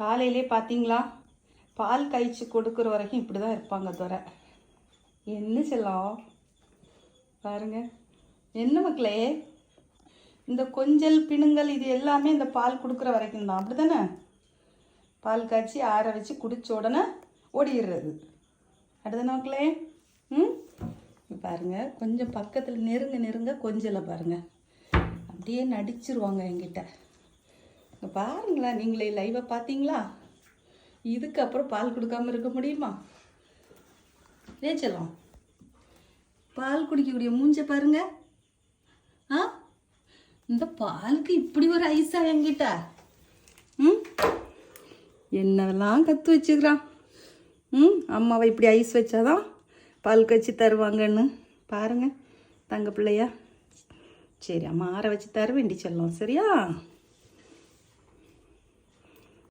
காலையிலே பார்த்தீங்களா, பால் காய்ச்சி கொடுக்குற வரைக்கும் இப்படி தான் இருப்பாங்க துரை. என்ன செல்லம் பாருங்க. என்ன மக்களே, இந்த கொஞ்சல் பிணுங்கல் இது எல்லாமே இந்த பால் கொடுக்குற வரைக்கும் தான், அப்படி தானே? பால் காய்ச்சி ஆற வச்சு குடிச்ச உடனே ஓடிடுறது, அப்படிதானே மக்களே? பாருங்க, கொஞ்சம் பக்கத்தில் நெருங்க கொஞ்சலை பாருங்க, அப்படியே நடிச்சிருவாங்க என்கிட்ட. பாருங்களா, நீங்களே லைவை பார்த்தீங்களா? இதுக்கப்புறம் பால் கொடுக்காம இருக்க முடியுமா? ரேச்சலாம் பால் குடிக்கக்கூடிய மூஞ்ச பாருங்க. இந்த பாலுக்கு இப்படி ஒரு ஐஸா என்கிட்ட? என்னெல்லாம் கற்று வச்சுக்கிறான். அம்மாவை இப்படி ஐஸ் வச்சாதான் பால் கச்சி தருவாங்கன்னு பாருங்க. தங்க பிள்ளையா, சரி அம்மா ஆற வச்சு தர வேண்டி செல்லம், சரியா?